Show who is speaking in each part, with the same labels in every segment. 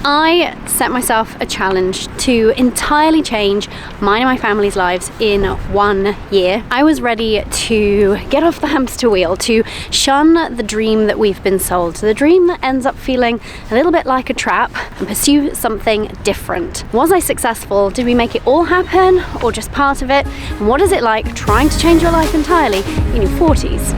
Speaker 1: I set myself a challenge to entirely change mine and my family's lives in 1 year. I was ready to get off the hamster wheel, to shun the dream that we've been sold, the dream that ends up feeling a little bit like a trap, and pursue something different. Was I successful? Did we make it all happen, or just part of it? And what is it like trying to change your life entirely in your 40s?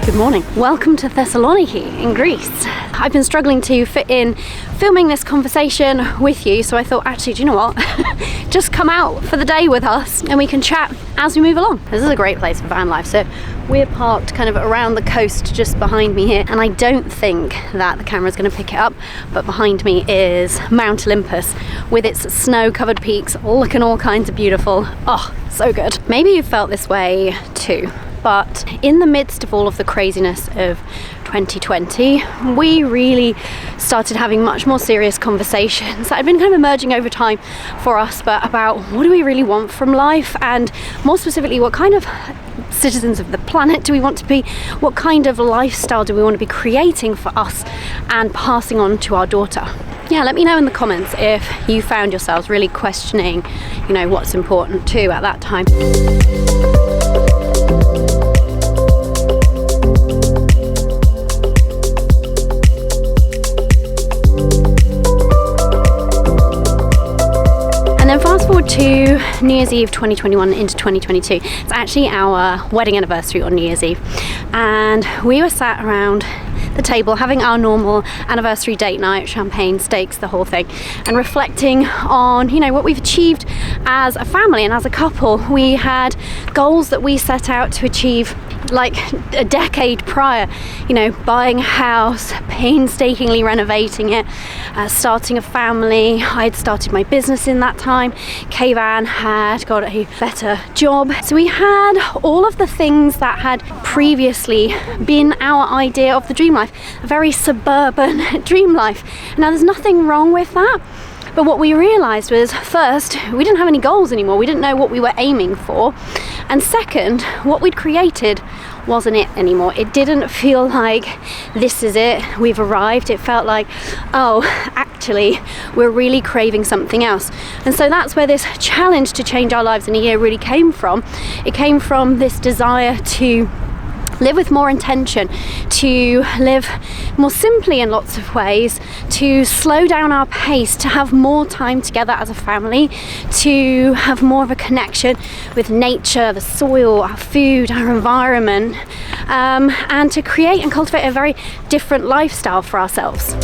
Speaker 1: Good morning. Welcome to Thessaloniki in Greece. I've been struggling to fit in filming this conversation with you, so I thought, actually, do you know what? Just come out for the day with us and we can chat as we move along. This is a great place for van life. So we're parked kind of around the coast just behind me here, and I don't think that the camera's going to pick it up, but behind me is Mount Olympus with its snow-covered peaks looking all kinds of beautiful. Oh, so good. Maybe you felt this way too. But in the midst of all of the craziness of 2020, we really started having much more serious conversations that had been kind of emerging over time for us, but about what do we really want from life, and more specifically, what kind of citizens of the planet do we want to be? What kind of lifestyle do we want to be creating for us and passing on to our daughter? Yeah, let me know in the comments if you found yourselves really questioning, what's important too at that time. And then fast forward to New Year's Eve 2021 into 2022. It's actually our wedding anniversary on New Year's Eve. And we were sat around the table having our normal anniversary date night, champagne, steaks, the whole thing, and reflecting on, what we've achieved as a family and as a couple. We had goals that we set out to achieve like a decade prior, buying a house, painstakingly renovating it, starting a family. I had started my business in that time. Kayvan had got a better job. So we had all of the things that had previously been our idea of the dream life, a very suburban dream life. Now, there's nothing wrong with that. But what we realized was, first, we didn't have any goals anymore. We didn't know what we were aiming for. And second, what we'd created wasn't it anymore. It didn't feel like this is it, we've arrived. It felt like, oh, actually, we're really craving something else. And so that's where this challenge to change our lives in a year really came from. It came from this desire to live with more intention, to live more simply in lots of ways, to slow down our pace, to have more time together as a family, to have more of a connection with nature, the soil, our food, our environment, and to create and cultivate a very different lifestyle for ourselves.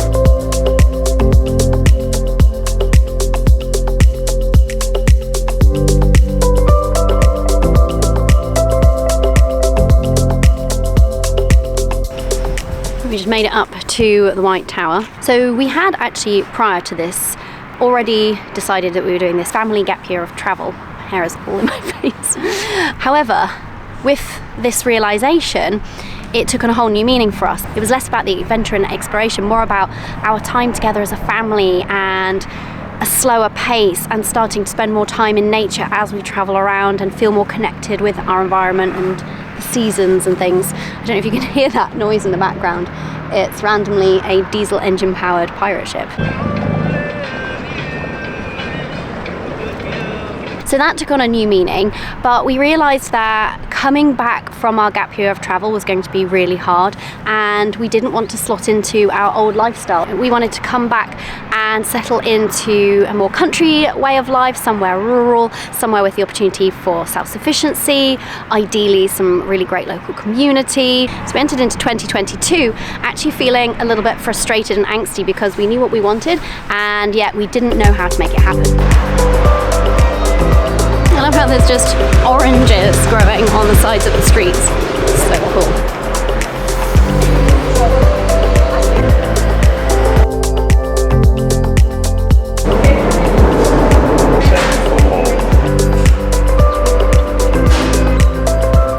Speaker 1: We just made it up to the White Tower. So we had actually, prior to this, already decided that we were doing this family gap year of travel. Hair is all in my face. However, with this realization, it took on a whole new meaning for us. It was less about the adventure and exploration, more about our time together as a family and a slower pace, and starting to spend more time in nature as we travel around and feel more connected with our environment and the seasons and things. I don't know if you can hear that noise in the background. It's randomly a diesel engine powered pirate ship. So that took on a new meaning, but we realized that coming back from our gap year of travel was going to be really hard, and we didn't want to slot into our old lifestyle. We wanted to come back and settle into a more country way of life, somewhere rural, somewhere with the opportunity for self-sufficiency, ideally some really great local community. So we entered into 2022 actually feeling a little bit frustrated and angsty because we knew what we wanted, and yet we didn't know how to make it happen. I love how there's just oranges growing on the sides of the streets. It's so cool.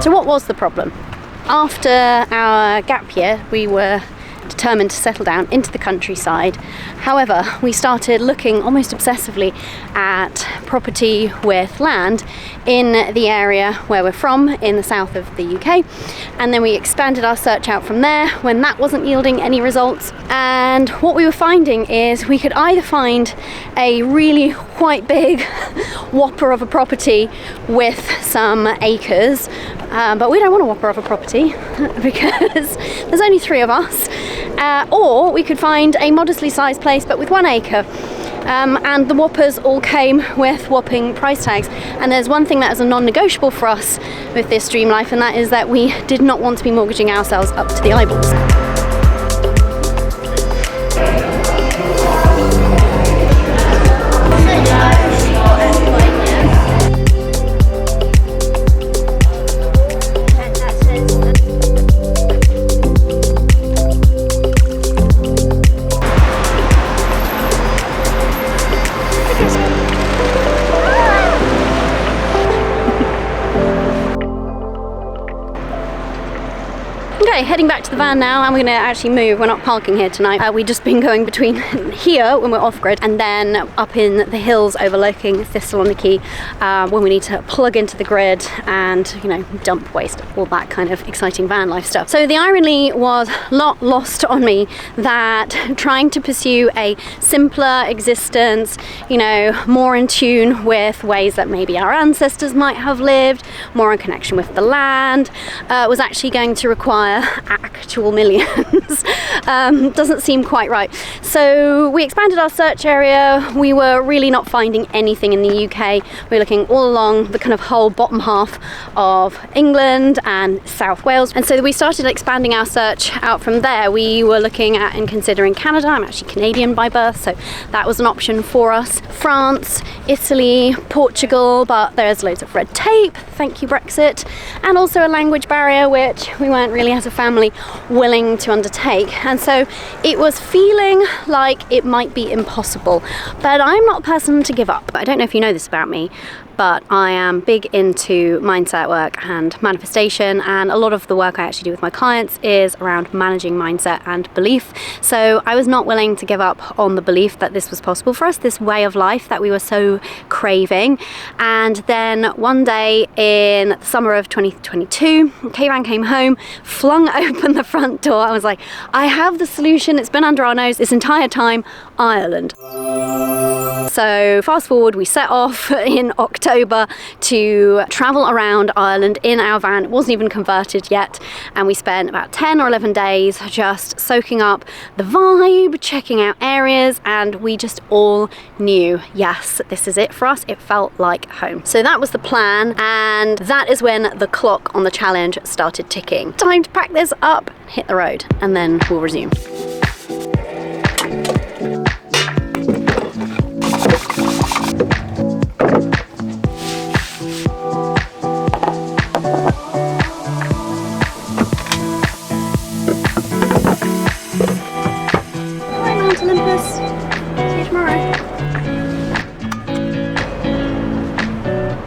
Speaker 1: So what was the problem? After our gap year, we were determined to settle down into the countryside. However, we started looking almost obsessively at property with land in the area where we're from, in the south of the UK, and then we expanded our search out from there when that wasn't yielding any results. And what we were finding is we could either find a really quite big whopper of a property with some acres, but we don't want a whopper of a property because there's only 3 of us, or we could find a modestly sized place but with 1 acre. And the whoppers all came with whopping price tags. And there's one thing that is a non-negotiable for us with this dream life, and that is that we did not want to be mortgaging ourselves up to the eyeballs. Okay, heading back to the van now. I'm going to actually move. We're not parking here tonight. We've just been going between here when we're off-grid and then up in the hills overlooking Thessaloniki when we need to plug into the grid and, you know, dump waste, all that kind of exciting van life stuff. So the irony was not lost on me that trying to pursue a simpler existence, you know, more in tune with ways that maybe our ancestors might have lived, more in connection with the land, was actually going to require actual millions. Doesn't seem quite right. So we expanded our search area. We were really not finding anything in the UK. We were looking all along the kind of whole bottom half of England and South Wales, and so we started expanding our search out from there. We were looking at and considering Canada. I'm actually Canadian by birth, so that was an option for us. France, Italy, Portugal, but there's loads of red tape, thank you Brexit, and also a language barrier which we weren't really as a family willing to undertake. And so it was feeling like it might be impossible, but I'm not a person to give up. I don't know if you know this about me, but I am big into mindset work and manifestation, and a lot of the work I actually do with my clients is around managing mindset and belief. So I was not willing to give up on the belief that this was possible for us, this way of life that we were so craving. And then one day in the summer of 2022, Kayvan came home, flung open the front door. I was like, I have the solution. It's been under our nose this entire time: Ireland. So fast forward, we set off in October to travel around Ireland in our van. It wasn't even converted yet, and we spent about 10 or 11 days just soaking up the vibe, checking out areas, and we just all knew, yes, this is it for us. It felt like home. So that was the plan, and that is when the clock on the challenge started ticking. Time to pack this up, hit the road, and then we'll resume.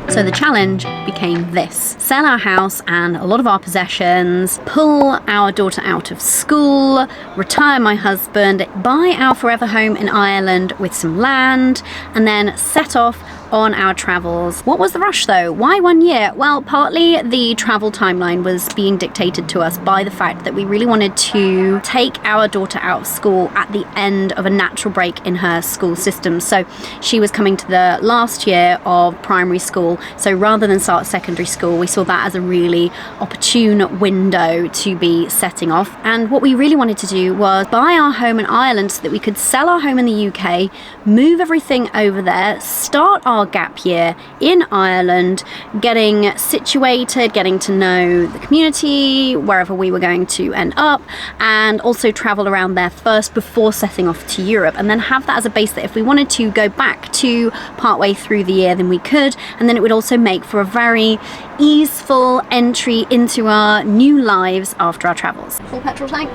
Speaker 1: So the challenge became this: sell our house and a lot of our possessions, pull our daughter out of school, retire my husband, buy our forever home in Ireland with some land, and then set off on our travels. What was the rush though? Why 1 year? Well, partly the travel timeline was being dictated to us by the fact that we really wanted to take our daughter out of school at the end of a natural break in her school system. So she was coming to the last year of primary school, so rather than start secondary school, we saw that as a really opportune window to be setting off. And what we really wanted to do was buy our home in Ireland so that we could sell our home in the UK, move everything over there, start our gap year in Ireland, getting situated, getting to know the community, wherever we were going to end up, and also travel around there first before setting off to Europe, and then have that as a base that if we wanted to go back to partway through the year, then we could, and then it would also make for a very easeful entry into our new lives after our travels. Full petrol tank?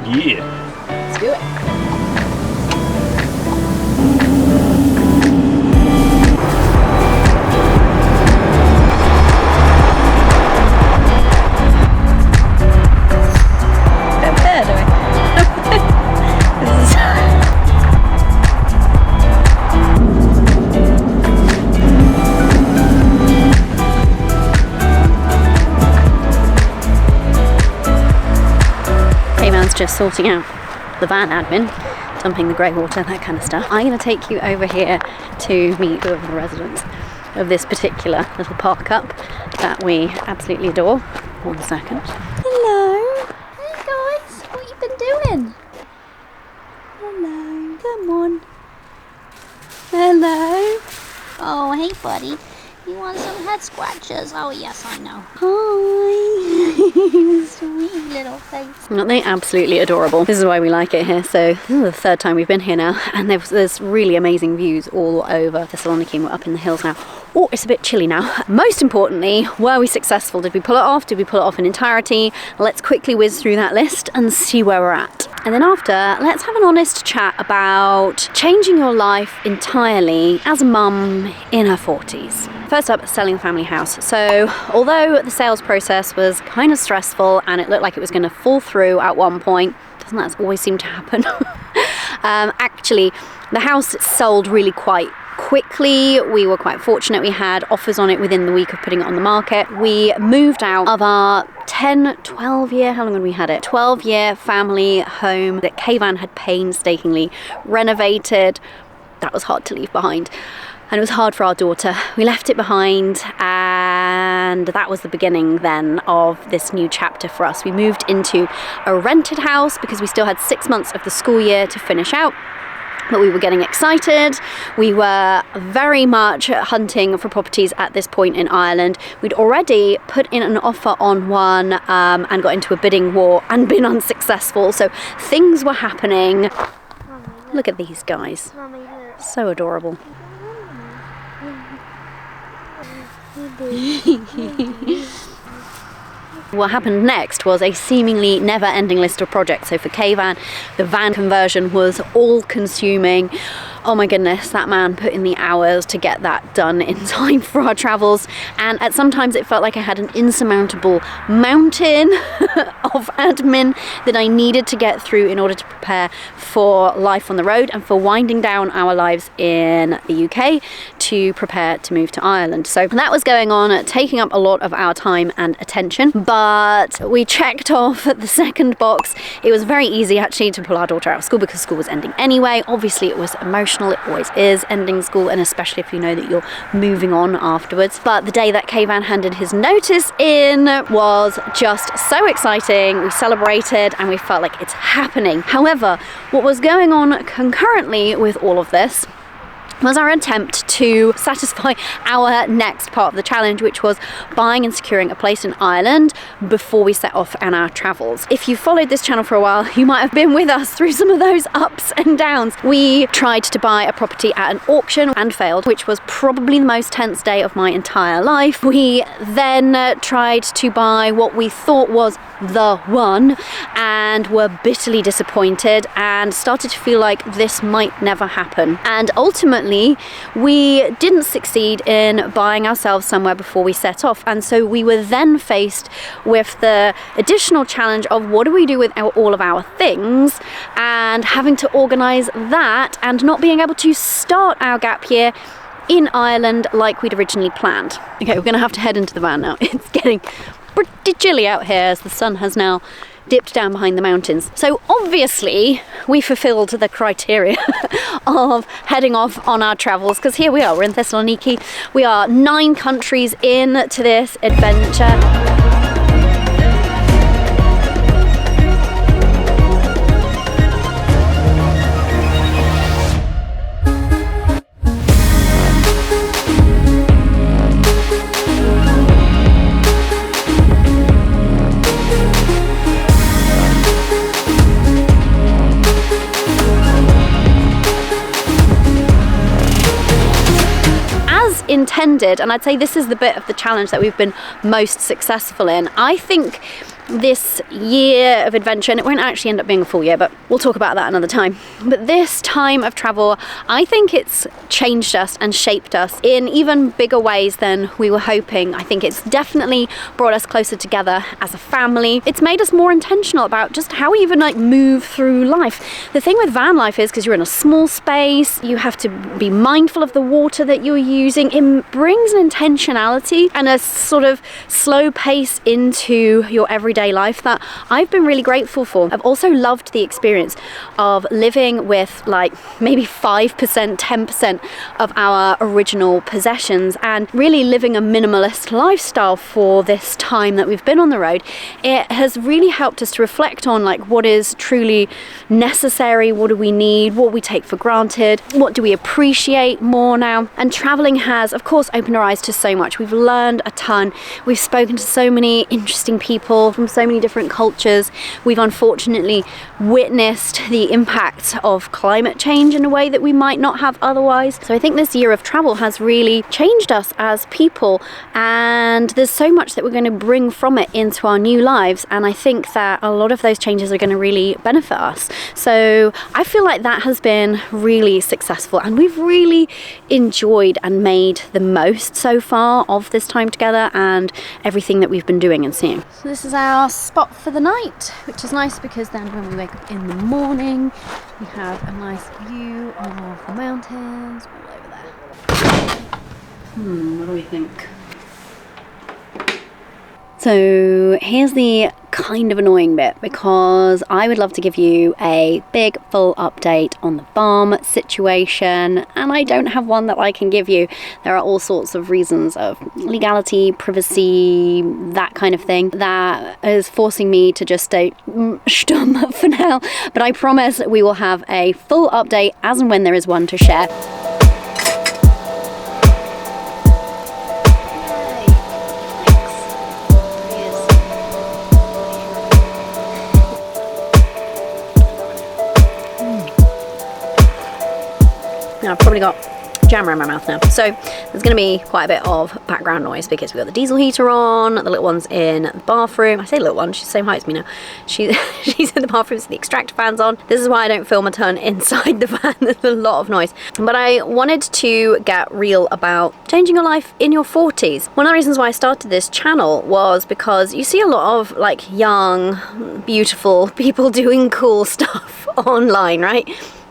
Speaker 2: Yeah.
Speaker 1: Let's do it. Don't care, do we? just sorting out the van admin, dumping the grey water, that kind of stuff. I'm going to take you over here to meet two of the residents of this particular little park up that we absolutely adore. 1 second. Hello. Hey guys, what you been doing? Hello, come on. Hello.
Speaker 2: Oh, hey buddy. You want some head scratches? Oh yes, I know.
Speaker 1: Hi.
Speaker 2: Sweet little face.
Speaker 1: Aren't they absolutely adorable? This is why we like it here. So this is the third time we've been here now, and there's really amazing views all over Thessaloniki, and we're up in the hills now. Oh, it's a bit chilly now. Most importantly, were we successful? Did we pull it off? Did we pull it off in entirety? Let's quickly whiz through that list and see where we're at. And then after, let's have an honest chat about changing your life entirely as a mum in her 40s. First up, selling the family house. So although the sales process was kind of stressful and it looked like it was going to fall through at one point, doesn't that always seem to happen? Actually, the house sold really quite quickly. We were quite fortunate. We had offers on it within the week of putting it on the market. We moved out of our 12 year, how long had we had it? 12-year family home that Kayvan had painstakingly renovated. That was hard to leave behind. And it was hard for our daughter. We left it behind, and that was the beginning then of this new chapter for us. We moved into a rented house because we still had 6 months of the school year to finish out. But we were getting excited. We were very much hunting for properties at this point in Ireland. We'd already put in an offer on one and got into a bidding war and been unsuccessful. So things were happening. Look at these guys. So adorable. What happened next was a seemingly never-ending list of projects. So for Kayvan, the van conversion was all-consuming. Oh my goodness, that man put in the hours to get that done in time for our travels. And at sometimes it felt like I had an insurmountable mountain of admin that I needed to get through in order to prepare for life on the road and for winding down our lives in the UK to prepare to move to Ireland. So that was going on, taking up a lot of our time and attention. But we checked off the second box. It was very easy actually to pull our daughter out of school because school was ending anyway. Obviously it was emotional. It always is ending school, and especially if you know that you're moving on afterwards. But the day that Kayvan handed his notice in was just so exciting. We celebrated and we felt like it's happening. However, what was going on concurrently with all of this was our attempt to satisfy our next part of the challenge, which was buying and securing a place in Ireland before we set off on our travels. If you followed this channel for a while, you might have been with us through some of those ups and downs. We tried to buy a property at an auction and failed, which was probably the most tense day of my entire life. We then tried to buy what we thought was the one and were bitterly disappointed and started to feel like this might never happen. And ultimately, we didn't succeed in buying ourselves somewhere before we set off, and so we were then faced with the additional challenge of what do we do with all of our things, and having to organise that and not being able to start our gap year in Ireland like we'd originally planned. Okay, we're going to have to head into the van now. It's getting pretty chilly out here as the sun has now dipped down behind the mountains. So obviously we fulfilled the criteria of heading off on our travels, because here we are, we're in Thessaloniki. We are 9 countries in to this adventure. Intended, and I'd say this is the bit of the challenge that we've been most successful in. I think this year of adventure, and it won't actually end up being a full year, but we'll talk about that another time. But this time of travel, I think it's changed us and shaped us in even bigger ways than we were hoping. I think it's definitely brought us closer together as a family. It's made us more intentional about just how we even move through life. The thing with van life is, because you're in a small space, you have to be mindful of the water that you're using. It brings an intentionality and a sort of slow pace into your everyday everyday life that I've been really grateful for. I've also loved the experience of living with like maybe 5%, 10% of our original possessions and really living a minimalist lifestyle for this time that we've been on the road. It has really helped us to reflect on like what is truly necessary, what do we need, what we take for granted, what do we appreciate more now. And traveling has of course opened our eyes to so much. We've learned a ton. We've spoken to so many interesting people from so many different cultures. We've unfortunately witnessed the impact of climate change in a way that we might not have otherwise. So I think this year of travel has really changed us as people, and there's so much that we're going to bring from it into our new lives, and I think that a lot of those changes are going to really benefit us. So I feel like that has been really successful, and we've really enjoyed and made the most so far of this time together and everything that we've been doing and seeing. So this is our spot for the night, which is nice because then when we wake up in the morning we have a nice view of the mountains all over there. What do we think? So here's the kind of annoying bit, because I would love to give you a big full update on the farm situation, and I don't have one that I can give you. There are all sorts of reasons of legality, privacy, that kind of thing that is forcing me to just stay stumm for now, but I promise we will have a full update as and when there is one to share. Now I've probably got jam around my mouth now, so there's going to be quite a bit of background noise because we've got the diesel heater on, the little one's in the bathroom. I say little one, she's the same height as me now. She's in the bathroom, so the extractor fan's on. This is why I don't film a ton inside the fan. There's a lot of noise. But I wanted to get real about changing your life in your 40s. One of the reasons why I started this channel was because you see a lot of like young, beautiful people doing cool stuff online, right?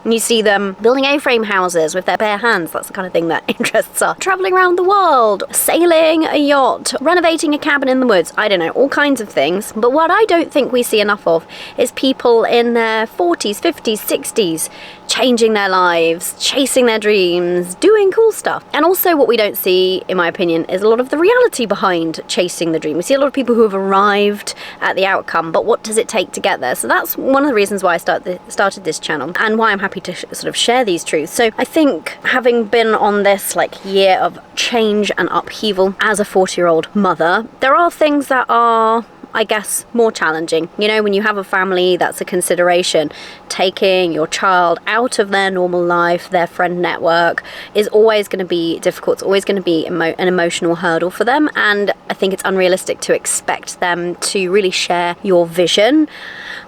Speaker 1: And you see them building A-frame houses with their bare hands. That's the kind of thing that interests us. Traveling around the world, sailing a yacht, renovating a cabin in the woods. I don't know, all kinds of things. But what I don't think we see enough of is people in their 40s, 50s, 60s changing their lives, chasing their dreams, doing cool stuff. And also what we don't see, in my opinion, is a lot of the reality behind chasing the dream. We see a lot of people who have arrived at the outcome, but what does it take to get there? So that's one of the reasons why I started this channel, and why I'm happy to sort of share these truths. So I think having been on this like year of change and upheaval as a 40-year-old mother, there are things that are, I guess, more challenging. You know, when you have a family, that's a consideration. Taking your child out of their normal life, their friend network, is always going to be difficult. It's always going to be an emotional hurdle for them, and I think it's unrealistic to expect them to really share your vision.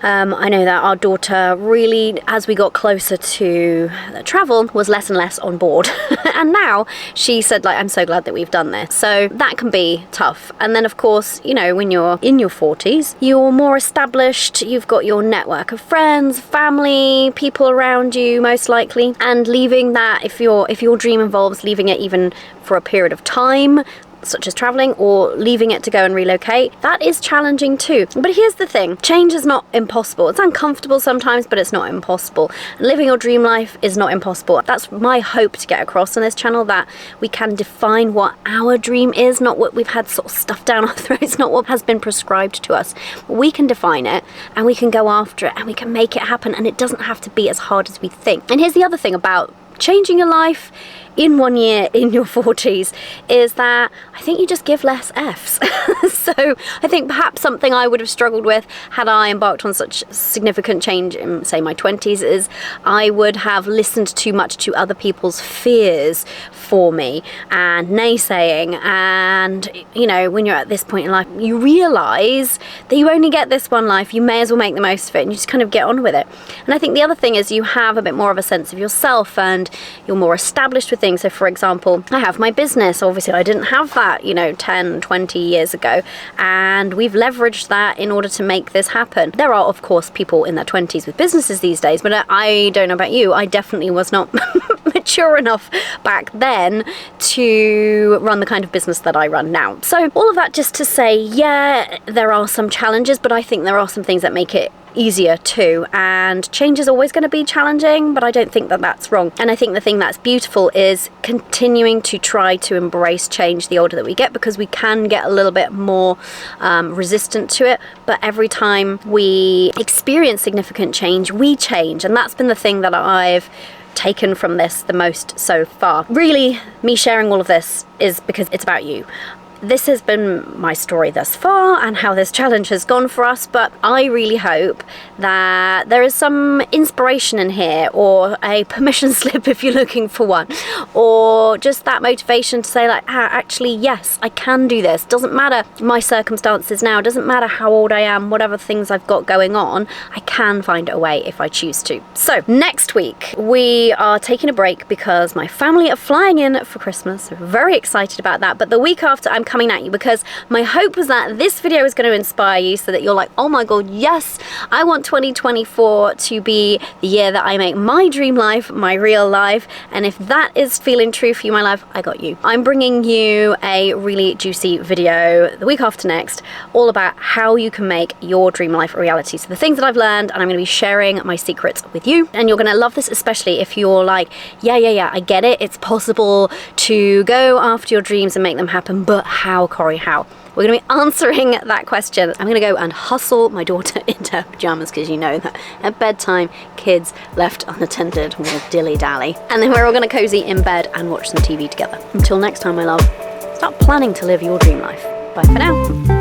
Speaker 1: I know that our daughter really, as we got closer to the travel, was less and less on board. And now she said, like, I'm so glad that we've done this. So that can be tough. And then of course, you know, when you're in your 40s, you're more established, you've got your network of friends, family, people around you most likely, and leaving that, if your dream involves leaving it even for a period of time, such as traveling, or leaving it to go and relocate, that is challenging too. But here's the thing, change is not impossible. It's uncomfortable sometimes, but it's not impossible. And living your dream life is not impossible. That's my hope to get across on this channel, that we can define what our dream is, not what we've had sort of stuffed down our throats, not what has been prescribed to us. We can define it, and we can go after it, and we can make it happen, and it doesn't have to be as hard as we think. And here's the other thing about changing your life in 1 year in your 40s, is that I think you just give less Fs. So I think perhaps something I would have struggled with had I embarked on such significant change in, say, my 20s, is I would have listened too much to other people's fears for me and naysaying. And, you know, when you're at this point in life, you realise that you only get this one life. You may as well make the most of it, and you just kind of get on with it. And I think the other thing is you have a bit more of a sense of yourself, and you're more established with things. So for example, I have my business. Obviously I didn't have that, you know, 10, 20 years ago, and we've leveraged that in order to make this happen. There are of course people in their 20s with businesses these days, but I don't know about you, I definitely was not mature enough back then to run the kind of business that I run now. So all of that just to say, yeah, there are some challenges, but I think there are some things that make it easier too, and change is always going to be challenging, but I don't think that that's wrong. And I think the thing that's beautiful is continuing to try to embrace change the older that we get, because we can get a little bit more resistant to it, but every time we experience significant change, we change. And that's been the thing that I've taken from this the most so far. Really, me sharing all of this is because it's about you. This has been my story thus far and how this challenge has gone for us, but I really hope that there is some inspiration in here, or a permission slip if you're looking for one, or just that motivation to say like, actually, yes, I can do this. Doesn't matter my circumstances now, doesn't matter how old I am, whatever things I've got going on, I can find a way if I choose to. So next week we are taking a break because my family are flying in for Christmas, so very excited about that. But the week after, I'm coming at you, because my hope was that this video is going to inspire you so that you're like, oh my god, yes, I want 2024 to be the year that I make my dream life my real life. And if that is feeling true for you, my love, I got you. I'm bringing you a really juicy video the week after next, all about how you can make your dream life a reality. So the things that I've learned, and I'm going to be sharing my secrets with you, and you're going to love this, especially if you're like, yeah, I get it, it's possible to go after your dreams and make them happen, but how, Corey, how? We're going to be answering that question. I'm going to go and hustle my daughter into her pajamas, because you know that at bedtime, kids left unattended will dilly-dally. And then we're all going to cozy in bed and watch some TV together. Until next time, my love, start planning to live your dream life. Bye for now.